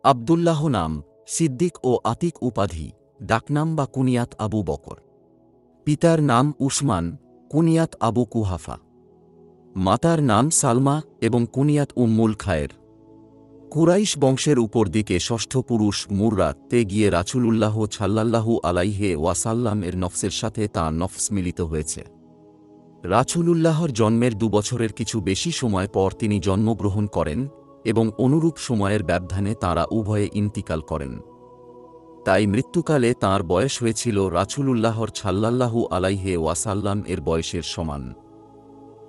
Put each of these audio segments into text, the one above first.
আবদুল্লাহ নাম, সিদ্দিক ও আতিক উপাধি, ডাকনাম বা কুনিয়াত আবু বকর। পিতার নাম উসমান, কুনিয়াত আবু কুহাফা। মাতার নাম সালমা এবং কুনিয়াত উম্মুল খায়ের। কুরাইশ বংশের উপর দিকে ষষ্ঠ পুরুষ মুররা-তে গিয়ে রাসূলুল্লাহ সাল্লাল্লাহু আলাইহি ওয়াসাল্লাম এর নফসের সাথে তাঁর নফস মিলিত হয়েছে। রাসূলুল্লাহর জন্মের 2 বছরের কিছু বেশি সময় পর তিনি জন্মগ্রহণ করেন এবং অনুরূপ সময়ের ব্যবধানে তাঁরা উভয়ে ইন্তিকাল করেন। তাই মৃত্যুকালে তাঁর বয়স হয়েছিল রাসূলুল্লাহর সাল্লাল্লাহু আলাইহি ওয়াসাল্লাম এর বয়সের সমান।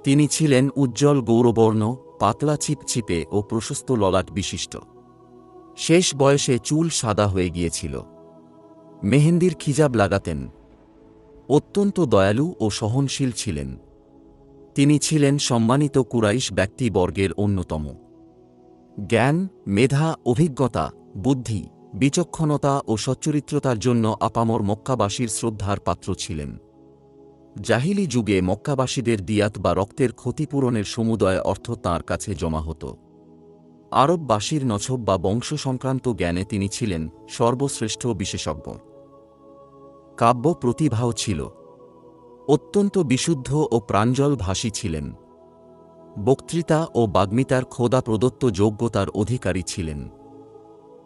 তিনি ছিলেন উজ্জ্বল গৌরবর্ণ, পাতলা চিপচিপে ও প্রশস্ত ললাট বিশিষ্ট। শেষ বয়সে চুল সাদা হয়ে গিয়েছিল। মেহেন্দির খিজাব লাগাতেন। অত্যন্ত দয়ালু ও সহনশীল ছিলেন। তিনি ছিলেন সম্মানিত কুরাইশ ব্যক্তিবর্গের অন্যতম। জ্ঞান, মেধা, অভিজ্ঞতা, বুদ্ধি, বিচক্ষণতা ও সচ্চরিত্রতার জন্য আপামর মক্কাবাসীর শ্রদ্ধার পাত্র ছিলেন। জাহিলি যুগে মক্কাবাসীদের দিয়াত বা রক্তের ক্ষতিপূরণের সমুদয় অর্থ তাঁর কাছে জমা হতো। আরববাসীর নছব বা বংশ সংক্রান্ত জ্ঞানে তিনি ছিলেন সর্বশ্রেষ্ঠ বিশেষজ্ঞ। কাব্য প্রতিভাও ছিল। অত্যন্ত বিশুদ্ধ ও প্রাঞ্জল ভাষী ছিলেন। বক্তৃতা ও বাগ্মিতার খোদা প্রদত্ত যোগ্যতার অধিকারী ছিলেন।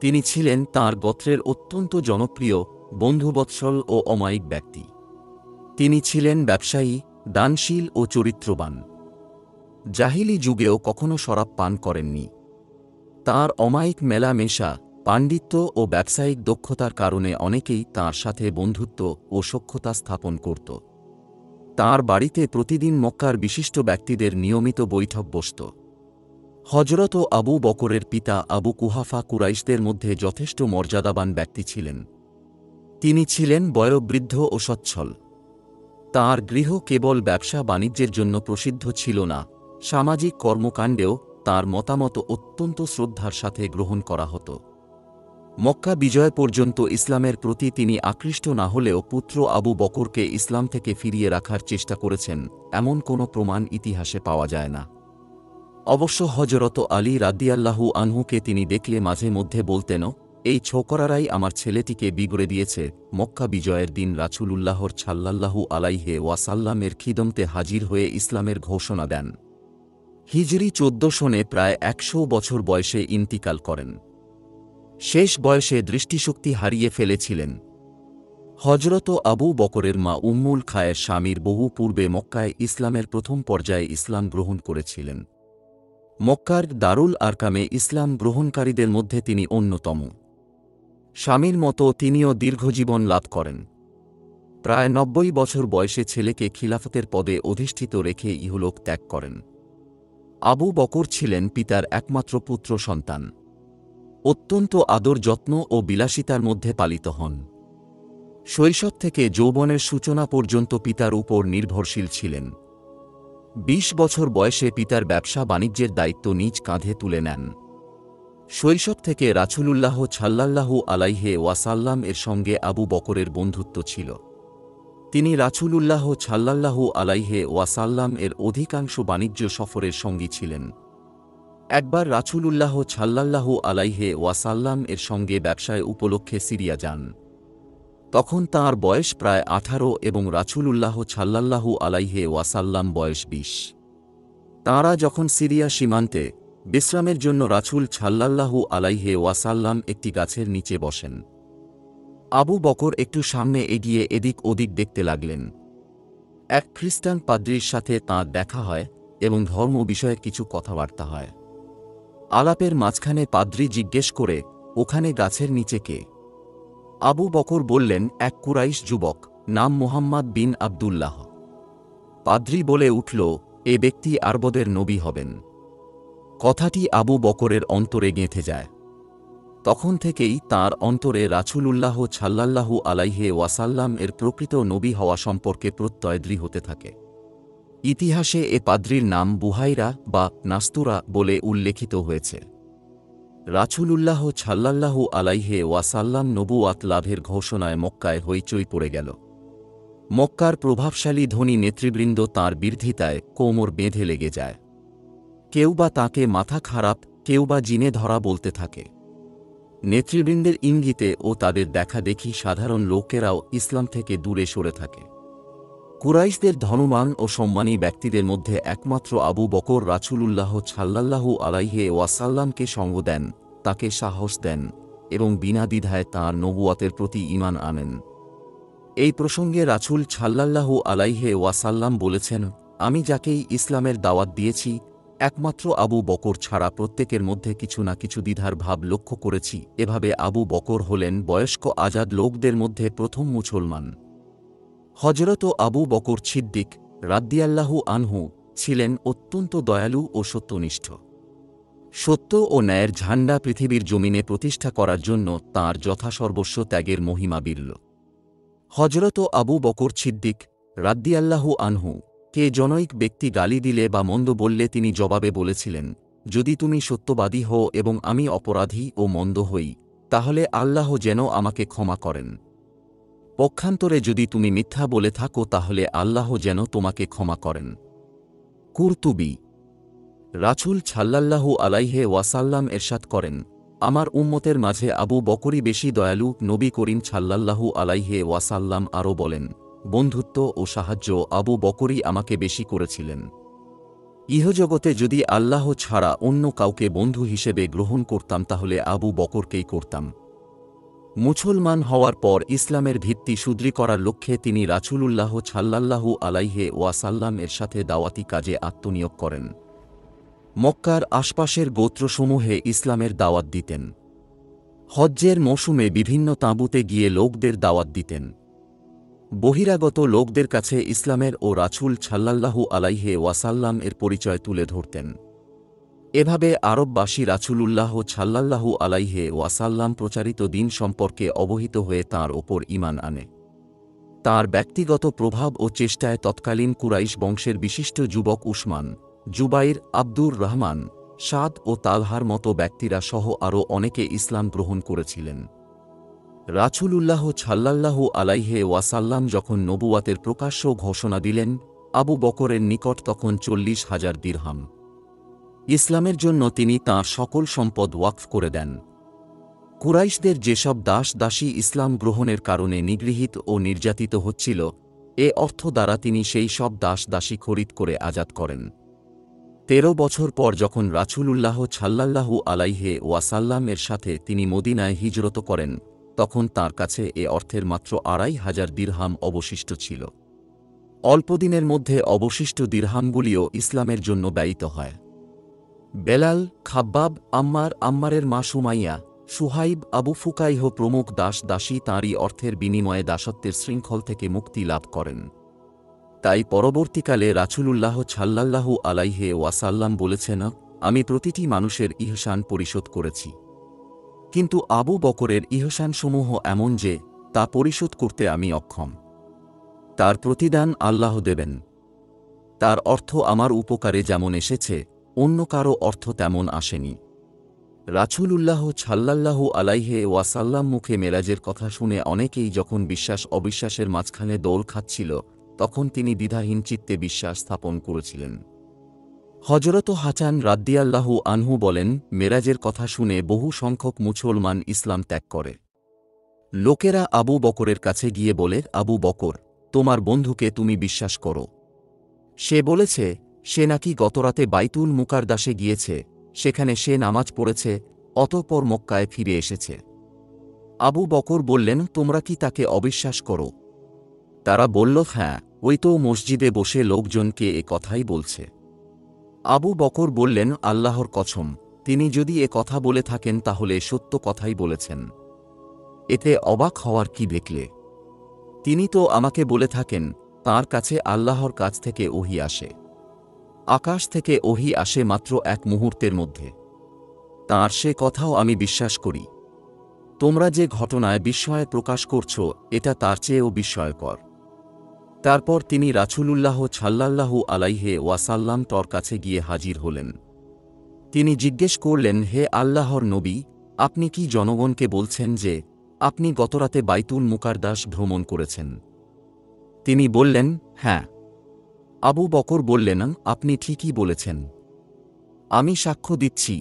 তিনি ছিলেন তাঁর গোত্রের অত্যন্ত জনপ্রিয়, বন্ধুবৎসল ও অমায়িক ব্যক্তি। তিনি ছিলেন ব্যবসায়ী, দানশীল ও চরিত্রবান। জাহিলি যুগেও কখনো শরাব পান করেননি। তাঁর অমায়িক মেলামেশা, পাণ্ডিত্য ও ব্যবসায়িক দক্ষতার কারণে অনেকেই তাঁর সাথে বন্ধুত্ব ও সখ্যতা স্থাপন করত। তাঁর বাড়িতে প্রতিদিন মক্কার বিশিষ্ট ব্যক্তিদের নিয়মিত বৈঠক বসত। হযরত আবু বকরের পিতা আবু কুহাফা কুরাইশদের মধ্যে যথেষ্ট মর্যাদাবান ব্যক্তি ছিলেন। তিনি ছিলেন বয়োবৃদ্ধ ও সচ্ছল। তাঁর গৃহ কেবল ব্যবসা বাণিজ্যের জন্য প্রসিদ্ধ ছিল না, সামাজিক কর্মকাণ্ডেও তাঁর মতামত অত্যন্ত শ্রদ্ধার সাথে গ্রহণ করা হতো। মক্কা বিজয় পর্যন্ত ইসলামের প্রতি তিনি আকৃষ্ট না হলেও পুত্র আবু বকরকে ইসলাম থেকে ফিরিয়ে রাখার চেষ্টা করেছেন এমন কোনো প্রমাণ ইতিহাসে পাওয়া যায় না। অবশ্য হযরত আলী রাদিয়াল্লাহু আনহুকে তিনি দেখলে মাঝে মধ্যে বলতেনও, এই ছোকরারাই আমার ছেলেটিকে বিগড়ে দিয়েছে। মক্কা বিজয়ের দিন রাসূলুল্লাহর সাল্লাল্লাহু আলাইহি ওয়াসাল্লামের খিদমতে হাজির হয়ে ইসলামের ঘোষণা দেন। হিজরি 14 সনে প্রায় 100 বছর বয়সে ইন্তিকাল করেন। শেষ বয়সে দৃষ্টিশক্তি হারিয়ে ফেলেছিলেন। হযরত আবু বকরের মা উম্মুল খায়ের স্বামীর বহু পূর্বে মক্কায় ইসলামের প্রথম পর্যায়ে ইসলাম গ্রহণ করেছিলেন। মক্কার দারুল আরকামে ইসলাম গ্রহণকারীদের মধ্যে তিনি অন্যতম। স্বামীর মতো তিনিও দীর্ঘজীবন লাভ করেন। প্রায় 90 বছর বয়সে ছেলেকে খিলাফতের পদে অধিষ্ঠিত রেখে ইহলোক ত্যাগ করেন। আবু বকর ছিলেন পিতার একমাত্র পুত্র সন্তান। অত্যন্ত আদর যত্ন ও বিলাসিতার মধ্যে পালিত হন। শৈশব থেকে যৌবনের সূচনা পর্যন্ত পিতার উপর নির্ভরশীল ছিলেন। 20 বছর বয়সে পিতার ব্যবসা বাণিজ্যের দায়িত্ব নিজ কাঁধে তুলে নেন। শৈশব থেকে রাসূলুল্লাহ সাল্লাল্লাহু আলাইহি ওয়াসাল্লাম এর সঙ্গে আবু বকরের বন্ধুত্ব ছিল। তিনি রাসূলুল্লাহ সাল্লাল্লাহু আলাইহি ওয়াসাল্লাম এর অধিকাংশ বাণিজ্য সফরের সঙ্গী ছিলেন। একবার রাসূলুল্লাহ সাল্লাল্লাহু আলাইহি ওয়াসাল্লাম এর সঙ্গে ব্যবসায় উপলক্ষে সিরিয়া যান। তখন তাঁর বয়স প্রায় 18 এবং রাসূলুল্লাহ সাল্লাল্লাহু আলাইহি ওয়াসাল্লাম বয়স 20। তাঁরা যখন সিরিয়া সীমান্তে বিশ্রামের জন্য রাসূল সাল্লাল্লাহু আলাইহি ওয়াসাল্লাম একটি গাছের নিচে বসেন। আবু বকর একটু সামনে এগিয়ে এদিক ওদিক দেখতে লাগলেন। এক খ্রিস্টান পাদ্রীর সাথে তাঁর দেখা হয় এবং ধর্ম বিষয়ে কিছু কথাবার্তা হয়। আলাপের মাঝখানে পাদ্রী জিজ্ঞেস করে, ওখানে গাছের নিচে কে? আবু বকর বললেন, এক কুরাইশ যুবক, নাম মুহাম্মদ বিন আবদুল্লাহ। পাদ্রী বলে উঠল, এ ব্যক্তি আরবদের নবী হবেন। কথাটি আবু বকরের অন্তরে গেঁথে যায়। তখন থেকেই তাঁর অন্তরে রাসূলুল্লাহ সাল্লাল্লাহু আলাইহি ওয়াসাল্লাম এর প্রকৃত নবী হওয়া সম্পর্কে প্রত্যয় দৃঢ় হতে থাকে। ইতিহাসে এ পাদ্রীর নাম বুহাইরা বা নাস্তুরা বলে উল্লেখিত হয়েছে। রাসূলুল্লাহ সাল্লাল্লাহু আলাইহি ওয়াসাল্লাম নবুয়াত লাভের ঘোষণায় মক্কায় হইচই পড়ে গেল। মক্কার প্রভাবশালী ধনী নেতৃবৃন্দ তাঁর বিরোধিতায় কোমর বেঁধে লেগে যায়। কেউ বা তাঁকে মাথা খারাপ, কেউ বা জিনে ধরা বলতে থাকে। নেতৃবৃন্দের ইঙ্গিতে ও তাদের দেখাদেখি সাধারণ লোকেরাও ইসলাম থেকে দূরে সরে থাকে। কুরাইশদের ধনবান ও সম্মানী ব্যক্তিদের মধ্যে একমাত্র আবু বকর রাসূলুল্লাহ সাল্লাল্লাহু আলাইহি ওয়াসাল্লামকে সঙ্গ দেন, তাকে সাহস দেন এবং বিনা দ্বিধায় তাঁর নবুয়তের প্রতি ঈমান আনেন। এই প্রসঙ্গে রাসূল সাল্লাল্লাহু আলাইহি ওয়াসাল্লাম বলেছেন, আমি যাকেই ইসলামের দাওয়াত দিয়েছি একমাত্র আবু বকর ছাড়া প্রত্যেকের মধ্যে কিছু না কিছু দ্বিধার ভাব লক্ষ্য করেছি। এভাবে আবু বকর হলেন বয়স্ক আজাদ লোকদের মধ্যে প্রথম মুসলমান। হযরত আবু বকর সিদ্দিক রাদিয়াল্লাহু আনহু ছিলেন অত্যন্ত দয়ালু ও সত্যনিষ্ঠ। সত্য ও ন্যায়ের ঝান্ডা পৃথিবীর জমিনে প্রতিষ্ঠা করার জন্য তাঁর যথাসর্বস্ব ত্যাগের মহিমা বিরল। হযরত আবু বকর সিদ্দিক রাদিয়াল্লাহু আনহু কে জনৈক ব্যক্তি গালি দিলে বা মন্দ বললে তিনি জবাবে বলেছিলেন, যদি তুমি সত্যবাদী হও এবং আমি অপরাধী ও মন্দ হই, তাহলে আল্লাহ যেন আমাকে ক্ষমা করেন। পক্ষান্তরে যদি তুমি মিথ্যা বলে থাকো তাহলে আল্লাহ যেন তোমাকে ক্ষমা করেন। কুরতুবী। রাসূল সাল্লাল্লাহু আলাইহি ওয়াসাল্লাম এরশাদ করেন, আমার উম্মতের মাঝে আবু বকরই বেশি দয়ালু। নবী করিম সাল্লাল্লাহু আলাইহি ওয়াসাল্লাম আরও বলেন, বন্ধুত্ব ও সাহায্য আবু বকরই আমাকে বেশি করেছিলেন। ইহজগতে যদি আল্লাহ ছাড়া অন্য কাউকে বন্ধু হিসেবে গ্রহণ করতাম তাহলে আবু বকরকেই করতাম। মুসলমান হওয়ার পর ইসলামের ভিত্তি সুদৃঢ় করার লক্ষ্যে তিনি রাসূলুল্লাহ সাল্লাল্লাহু আলাইহি ওয়াসাল্লাম এর সাথে দাওয়াতি কাজে আত্মনিয়োগ করেন। মক্কার আশপাশের গোত্রসমূহে ইসলামের দাওয়াত দিতেন। হজ্জের মৌসুমে বিভিন্ন তাঁবুতে গিয়ে লোকদের দাওয়াত দিতেন। বহিরাগত লোকদের কাছে ইসলামের ও রাসূল সাল্লাল্লাহু আলাইহি ওয়াসাল্লাম এর পরিচয় তুলে ধরতেন। এভাবে আরববাসী রাসূলুল্লাহ সাল্লাল্লাহু আলাইহি ওয়াসাল্লাম প্রচারিত দ্বীন সম্পর্কে অবহিত হয়ে তাঁর ওপর ঈমান আনে। তাঁর ব্যক্তিগত প্রভাব ও চেষ্টায় তৎকালীন কুরাইশ বংশের বিশিষ্ট যুবক উসমান, জুবাইর, আব্দুর রহমান, সাদ ও তালহার মতো ব্যক্তিরা সহ আরও অনেকে ইসলাম গ্রহণ করেছিলেন। রাসূলুল্লাহ সাল্লাল্লাহু আলাইহি ওয়াসাল্লাম যখন নবুয়াতের প্রকাশ্য ঘোষণা দিলেন, আবু বকরের নিকট তখন 40,000 দিরহাম। ইসলামের জন্য তিনি তাঁর সকল সম্পদ ওয়াকফ করে দেন। কুরাইশদের যেসব দাস দাসী ইসলাম গ্রহণের কারণে নিগৃহীত ও নির্যাতিত হচ্ছিল, এ অর্থ দ্বারা তিনি সেই সব দাস দাসী খরিদ করে আজাদ করেন। 13 বছর পর যখন রাসূলুল্লাহ সাল্লাল্লাহু আলাইহি ওয়াসাল্লাম এর সাথে তিনি মদিনায় হিজরত করেন, তখন তাঁর কাছে এ অর্থের মাত্র 2,500 দিরহাম অবশিষ্ট ছিল। অল্পদিনের মধ্যে অবশিষ্ট দিরহামগুলিও ইসলামের জন্য ব্যয়িত হয়। বেলাল, খাব্বাব, আম্মারের মা সুমাইয়া, সুহাইব, আবু ফুকাইহ প্রমুখ দাস দাসী তাঁরই অর্থের বিনিময়ে দাসত্বের শৃঙ্খল থেকে মুক্তি লাভ করেন। তাই পরবর্তীকালে রাসূলুল্লাহ সাল্লাল্লাহু আলাইহি ওয়াসাল্লাম বলেছেন, আমি প্রতিটি মানুষের ইহসান পরিশোধ করেছি, কিন্তু আবু বকরের ইহসানসমূহ এমন যে তা পরিশোধ করতে আমি অক্ষম। তার প্রতিদান আল্লাহ দেবেন। তার অর্থ আমার উপকারে যেমন এসেছে, অন্য কারো অর্থ তেমন আসেনি। রাসূলুল্লাহ সাল্লাল্লাহু আলাইহি ওয়াসাল্লাম মুখে মেরাজের কথা শুনে অনেকেই যখন বিশ্বাস অবিশ্বাসের মাঝখানে দোল খাচ্ছিল, তখন তিনি দ্বিধাহীন চিত্তে বিশ্বাস স্থাপন করেছিলেন। হযরত হাসান রাদিয়াল্লাহু আনহু বলেন, মেরাজের কথা শুনে বহু সংখ্যক মুসলমান ইসলাম ত্যাগ করে। লোকেরা আবু বকরের কাছে গিয়ে বলে, আবু বকর, তোমার বন্ধুকে তুমি বিশ্বাস করো। সে বলেছে সে নাকি গতরাতে বাইতুল মুকারদাসে গিয়েছে, সেখানে সে নামাজ পড়েছে, অতঃপর মক্কায় ফিরে এসেছে। আবু বকর বললেন, তোমরা কি তাকে অবিশ্বাস করো? তারা বলল, হ্যাঁ, ওই তো মসজিদে বসে লোকজনকে এ কথাই বলছে। আবু বকর বললেন, আল্লাহর কসম, তিনি যদি এ কথা বলে থাকেন তাহলে সত্য কথাই বলেছেন। এতে অবাক হওয়ার কি দেখলে? তিনি তো আমাকে বলে থাকেন তাঁর কাছে আল্লাহর কাছ থেকে ওহী আসে। আকাশ থেকে ওহী আসে মাত্র এক মুহূর্তের মধ্যে। তাঁর সে কথাও আমি বিশ্বাস করি। তোমরা যে ঘটনায় বিস্ময় প্রকাশ করছ, এটা তার চেয়েও বিস্ময়কর। তারপর তিনি রাসূলুল্লাহ সাল্লাল্লাহু আলাইহি ওয়াসাল্লাম তর কাছে গিয়ে হাজির হলেন। তিনি জিজ্ঞেস করলেন, হে আল্লাহর নবী, আপনি কি জনগণকে বলছেন যে আপনি গতরাতে বাইতুল মুকারদাস ভ্রমণ করেছেন? তিনি বললেন, হ্যাঁ। আবু বকর বললেন, আপনি ঠিকই বলেছেন। আমি সাক্ষ্য দিচ্ছি,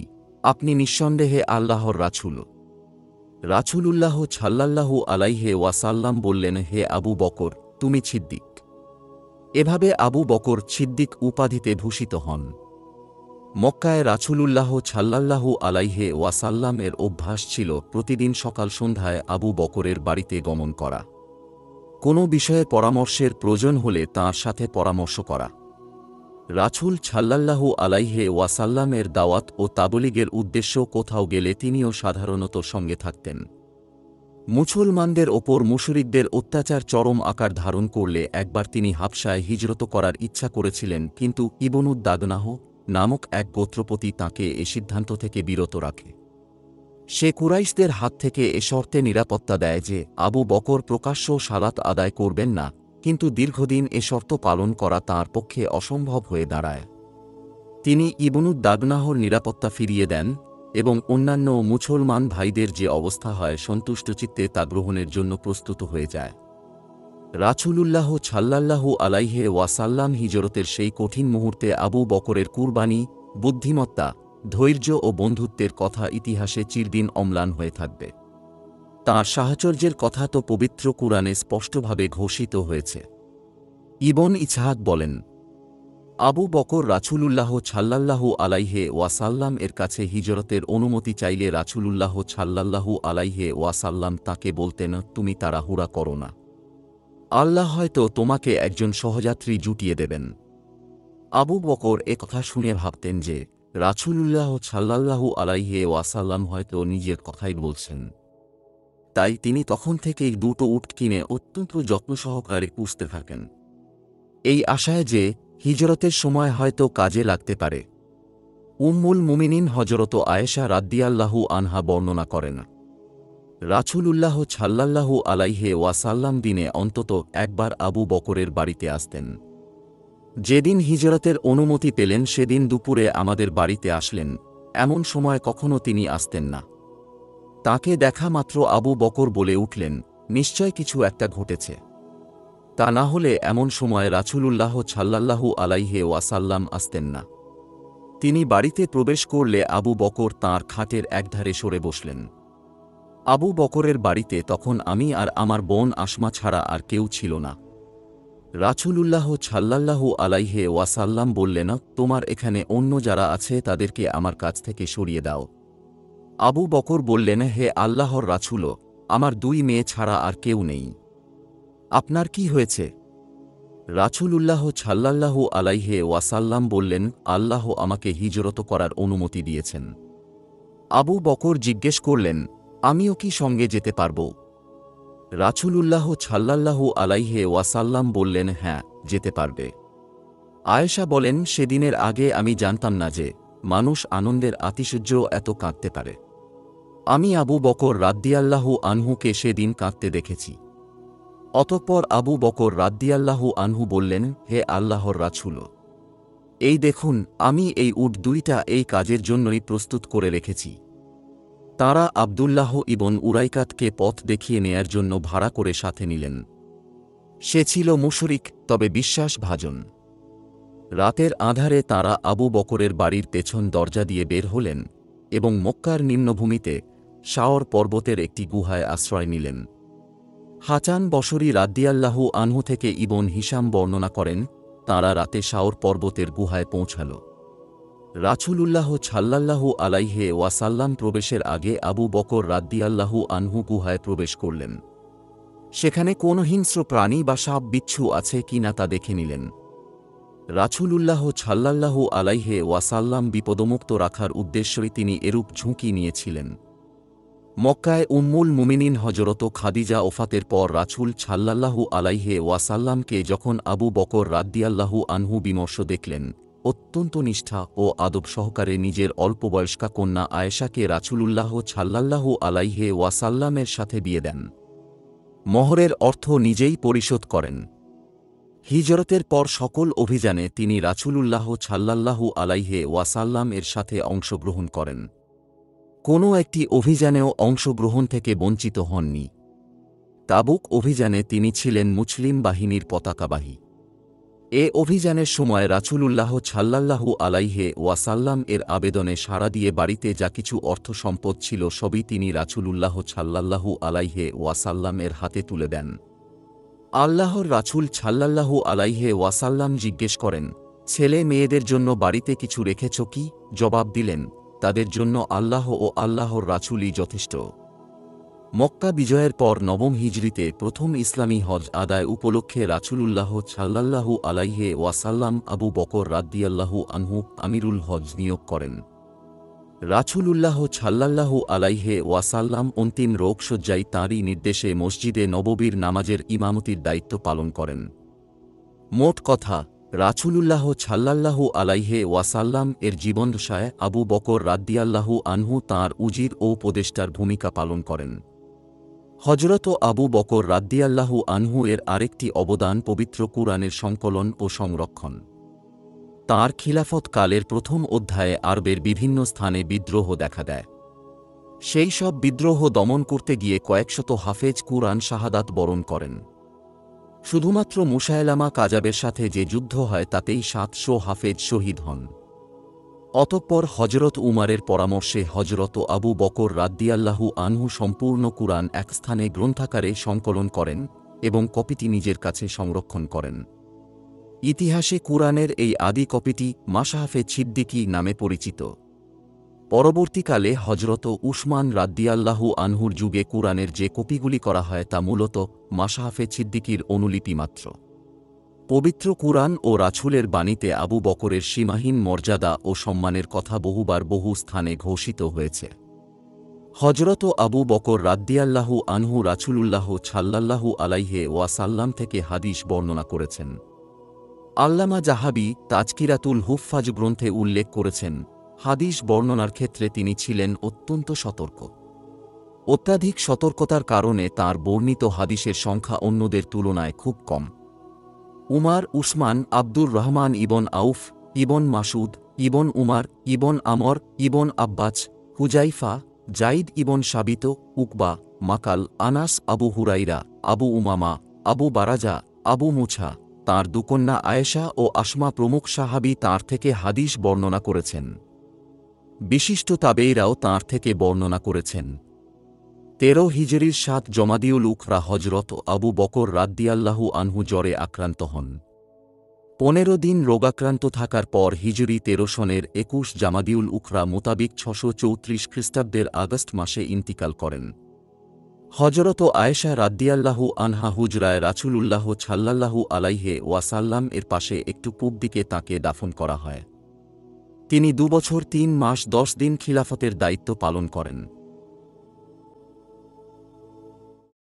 আপনি নিঃসন্দেহে আল্লাহর রাসূল। রাসূলুল্লাহ সাল্লাল্লাহু আলাইহি ওয়াসাল্লাম বললেন, হে আবু বকর, তুমি সিদ্দিক। এভাবে আবু বকর সিদ্দিক উপাধিতে ভূষিত হন। মক্কায় রাসূলুল্লাহ সাল্লাল্লাহু আলাইহি ওয়াসাল্লাম এর অভ্যাস ছিল প্রতিদিন সকাল সন্ধ্যায় আবু বকরের বাড়িতে গমন করা। কোনো বিষয়ে পরামর্শের প্রয়োজন হলে তাঁর সাথে পরামর্শ করা। রাসূল সাল্লাল্লাহু আলাইহি ওয়াসাল্লামের দাওয়াত ও তাবলীগের উদ্দেশ্য কোথাও গেলে তিনিও সাধারণত সঙ্গে থাকতেন। মুসলমানদের ওপর মুশরিকদের অত্যাচার চরম আকার ধারণ করলে একবার তিনি হাবশায় হিজরত করার ইচ্ছা করেছিলেন, কিন্তু ইবনুদ দাগনাহ নামক এক গোত্রপতি তাঁকে এ সিদ্ধান্ত থেকে বিরত রাখে। সে কুরাইশদের হাত থেকে এ শর্তে নিরাপত্তা দেয় যে আবু বকর প্রকাশ্য সালাত আদায় করবেন না, কিন্তু দীর্ঘদিন এ শর্ত পালন করা তাঁর পক্ষে অসম্ভব হয়ে দাঁড়ায়। তিনি ইবনুদ দাগনাহর নিরাপত্তা ফিরিয়ে দেন এবং অন্যান্য মুসলমান ভাইদের যে অবস্থা হয় সন্তুষ্টচিত্তে তা গ্রহণের জন্য প্রস্তুত হয়ে যায়। রাসূলুল্লাহ সাল্লাল্লাহু আলাইহি ওয়াসাল্লাম হিজরতের সেই কঠিন মুহূর্তে আবু বকরের কুরবানি, বুদ্ধিমত্তা, ধৈর্য ও বন্ধুত্বের কথা ইতিহাসে চিরদিন অম্লান হয়ে থাকবে। তাঁর সাহচর্যের কথা তো পবিত্র কুরআনে স্পষ্টভাবে ঘোষিত হয়েছে। ইবন ইসহাক বলেন, আবু বকর রাসূলুল্লাহ সাল্লাল্লাহু আলাইহি ওয়াসাল্লাম এর কাছে হিজরতের অনুমতি চাইলে রাসূলুল্লাহ সাল্লাল্লাহু আলাইহি ওয়াসাল্লাম তাকে বলতেন, তুমি তাড়াহুড়া করো না, আল্লাহ হয়তো তোমাকে একজন সহযাত্রী জুটিয়ে দেবেন। আবু বকর এ কথা শুনে ভাবতেন যে রাসূলুল্লাহ সাল্লাল্লাহু আলাইহি ওয়াসাল্লাম হয়তো নিজের কথাই বলছেন। তাই তিনি তখন থেকেই দুটো উট কিনে অত্যন্ত যত্ন সহকারে পুষতে থাকেন, এই আশায় যে হিজরতের সময় হয়তো কাজে লাগতে পারে। উম্মুল মুমিনিন হযরত আয়েশা রাদিয়াল্লাহু আনহা বর্ণনা করেন, রাসূলুল্লাহ সাল্লাল্লাহু আলাইহি ওয়াসাল্লাম দিনে অন্তত একবার আবু বকরের বাড়িতে আসতেন। যেদিন হিজরতের অনুমতি পেলেন সেদিন দুপুরে আমাদের বাড়িতে আসলেন, এমন সময় কখনো তিনি আসতেন না। তাকে দেখা মাত্র আবু বকর বলে উঠলেন, নিশ্চয় কিছু একটা ঘটেছে। তা না হলে এমন সময় রাসূলুল্লাহ সাল্লাল্লাহু আলাইহি ওয়াসাল্লাম আসতেন না। তিনি বাড়িতে প্রবেশ করলে আবু বকর তাঁর খাটের একধারে সরে বসলেন। আবু বকরের বাড়িতে তখন আমি আর আমার বোন আসমা ছাড়া আর কেউ ছিল না। রাসূলুল্লাহ সাল্লাল্লাহু আলাইহি ওয়াসাল্লাম বললেন, তোমার এখানে অন্য যারা আছে তাদেরকে আমার কাছ থেকে সরিয়ে দাও। আবু বকর বললেন, হে আল্লাহর রাসূল, আমার দুই মেয়ে ছাড়া আর কেউ নেই। আপনার কি হয়েছে? রাসূলুল্লাহ সাল্লাল্লাহু আলাইহি ওয়াসাল্লাম বললেন, আল্লাহ আমাকে হিজরত করার অনুমতি দিয়েছেন। আবু বকর জিজ্ঞেস করলেন, আমিও কি সঙ্গে যেতে পারব? রাসূলুল্লাহ সাল্লাল্লাহু আলাইহি ওয়াসাল্লাম বললেন, হ্যাঁ, যেতে পারবে। আয়েশা বলেন, সেদিনের আগে আমি জানতাম না যে মানুষ আনন্দের আতিশয্য এত কাঁদতে পারে। আমি আবু বকর রাদিয়াল্লাহু আনহুকে সেদিন কাঁদতে দেখেছি। অতঃপর আবু বকর রাদিয়াল্লাহু আনহু বললেন, হে আল্লাহর রাসূল, এই দেখুন, আমি এই উট দুইটা এই কাজের জন্যই প্রস্তুত করে রেখেছি। তাঁরা আব্দুল্লাহ ইবন উরাইকাতকে পথ দেখিয়ে নেয়ার জন্য ভাড়া করে সাথে নিলেন। সে ছিল মুশরিক, তবে বিশ্বাসভাজন। রাতের আঁধারে তাঁরা আবু বকরের বাড়ির পেছন দরজা দিয়ে বের হলেন এবং মক্কার নিম্নভূমিতে শাওর পর্বতের একটি গুহায় আশ্রয় নিলেন। হাসান বসরি রাদিয়াল্লাহু আনহু থেকে ইবন হিশাম বর্ণনা করেন, তাঁরা রাতে শাওর পর্বতের গুহায় পৌঁছাল। রাসূলুল্লাহ সাল্লাল্লাহু আলাইহি ওয়াসাল্লাম প্রবেশের আগে আবু বকর রাদিয়াল্লাহু আনহু গুহায় প্রবেশ করলেন। সেখানে কোনো হিংস্র প্রাণী বা সাপ বিচ্ছু আছে কিনা তা দেখে নিলেন। রাসূলুল্লাহ সাল্লাল্লাহু আলাইহি ওয়াসাল্লাম বিপদমুক্ত রাখার উদ্দেশ্যই তিনি এরূপ ঝুঁকি নিয়েছিলেন। মক্কায় উম্মুল মুমিনিন হযরত খাদিজা ওফাতের পর রাসূল সাল্লাল্লাহু আলাইহি ওয়াসাল্লামকে যখন আবু বকর রাদিয়াল্লাহু আনহু বিমর্ষ দেখলেন, অত্যন্ত নিষ্ঠা ও আদব সহকারে নিজের অল্পবয়স্কা কন্যা আয়েশাকে রাসূলুল্লাহ সাল্লাল্লাহু আলাইহি ওয়াসাল্লামের সাথে বিয়ে দেন। মোহরের অর্থ নিজেই পরিশোধ করেন। হিজরতের পর সকল অভিযানে তিনি রাসূলুল্লাহ সাল্লাল্লাহু আলাইহি ওয়াসাল্লাম এর সাথে অংশগ্রহণ করেন। কোনো একটি অভিযানেও অংশগ্রহণ থেকে বঞ্চিত হননি। তাবুক অভিযানে তিনি ছিলেন মুসলিম বাহিনীর পতাকাবাহী। এ অভিযানের সময় রাসূলুল্লাহ সাল্লাল্লাহু আলাইহি ওয়াসাল্লাম এর আবেদনে সাড়া দিয়ে বাড়িতে যা কিছু অর্থ সম্পদ ছিল সবই তিনি রাসূলুল্লাহ সাল্লাল্লাহু আলাইহি ওয়াসাল্লাম এর হাতে তুলে দেন। আল্লাহর রাসূল সাল্লাল্লাহু আলাইহি ওয়াসাল্লাম জিজ্ঞেস করেন, ছেলে মেয়েদের জন্য বাড়িতে কিছু রেখেছ কি? জবাব দিলেন, তাদের জন্য আল্লাহ ও আল্লাহর রাসূলই যথেষ্ট। মক্কা বিজয়ের পর নবম হিজরিতে প্রথম ইসলামী হজ আদায় উপলক্ষে রাসূলুল্লাহ সাল্লাল্লাহু আলাইহি ওয়াসাল্লাম আবু বকর রাদিয়াল্লাহু আনহু আমিরুল হজ নিয়োগ করেন। রাসূলুল্লাহ সাল্লাল্লাহু আলাইহি ওয়াসাল্লাম অন্তিম রোগশয্যায় তাঁরই নির্দেশে মসজিদে নববীর নামাজের ইমামতির দায়িত্ব পালন করেন। মোট কথা, রাসূলুল্লাহ সাল্লাল্লাহু আলাইহি ওয়াসাল্লাম এর জীবদ্দশায় আবু বকর রাদিয়াল্লাহু আনহু তাঁর উজির ও উপদেষ্টার ভূমিকা পালন করেন। হযরত আবু বকর রাদিয়াল্লাহু আনহু এর আরেকটি অবদান পবিত্র কুরআনের সংকলন ও সংরক্ষণ। তাঁর খিলাফত কালের প্রথম অধ্যায়ে আরবের বিভিন্ন স্থানে বিদ্রোহ দেখা দেয়। সেই সব বিদ্রোহ দমন করতে গিয়ে কয়েকশত হাফেজ কুরআন শাহাদাত বরণ করেন। শুধুমাত্র মুসায়লামা কাযাবের সাথে যে যুদ্ধ হয় তাতেই ৭০০ হাফেজ শহীদ হন। অতঃপর হযরত উমারের পরামর্শে হযরত আবু বকর রাদিয়াল্লাহু আনহু সম্পূর্ণ কুরআন এক স্থানে গ্রন্থাকারে সংকলন করেন এবং কপিটি নিজের কাছে সংরক্ষণ করেন। ইতিহাসে কুরআনের এই আদি কপিটি মাশহাফে সিদ্দিকী নামে পরিচিত। পরবর্তীকালে হযরত উসমান রাদিয়াল্লাহু আনহুর যুগে কুরআনের যে কপিগুলি করা হয় তা মূলত মাশহাফে সিদ্দিকীর অনুলিপি মাত্র। পবিত্র কুরআন ও রাসূলের বাণীতে আবু বকরের সীমাহীন মর্যাদা ও সম্মানের কথা বহুবার বহু স্থানে ঘোষিত হয়েছে। হযরত আবু বকর রাদিয়াল্লাহু আনহু রাসূলুল্লাহ সাল্লাল্লাহু আলাইহি ওয়াসাল্লাম থেকে হাদিস বর্ণনা করেছেন। আল্লামা জাহাবী তাজকিরাতুল হুফফাজ গ্রন্থে উল্লেখ করেছেন, হাদিস বর্ণনার ক্ষেত্রে তিনি ছিলেন অত্যন্ত সতর্ক। অত্যাধিক সতর্কতার কারণে তাঁর বর্ণিত হাদিসের সংখ্যা অন্যদের তুলনায় খুব কম। উমার, উসমান, আব্দুর রহমান ইবন আউফ, ইবন মাসুদ, ইবন উমার, ইবন আমর, ইবন আব্বাস, হুজাইফা, জাইদ ইবন সাবিত, উকবা, মাকাল, আনাস, আবু হুরাইরা, আবু উমামা, আবু বারাজা, আবু মুছা, তাঁর দুকন্যা আয়েশা ও আসমা প্রমুখ সাহাবী তাঁর থেকে হাদিস বর্ণনা করেছেন। বিশিষ্ট তাবেঈরাও তাঁর থেকে বর্ণনা করেছেন। ১৩ হিজরির ৭ জমাদিউল উখরা হযরত আবু বকর রাদিয়াল্লাহু আনহু জ্বরে আক্রান্ত হন। ১৫ দিন রোগাক্রান্ত থাকার পর হিজরি ১৩ সনের ২১ জামাদিউল উখরা মোতাবিক ৬৩৪ খ্রিস্টাব্দের আগস্ট মাসে ইন্তিকাল করেন। হযরত আয়েশা রাদিয়াল্লাহু আনহা হুজরায় রাসূলুল্লাহ সাল্লাল্লাহু আলাইহি ওয়াসাল্লাম এর পাশে একটু পূব দিকে তাঁকে দাফন করা হয়। তিনি ২ বছর ৩ মাস ১০ দিন খিলাফতের দায়িত্ব পালন করেন।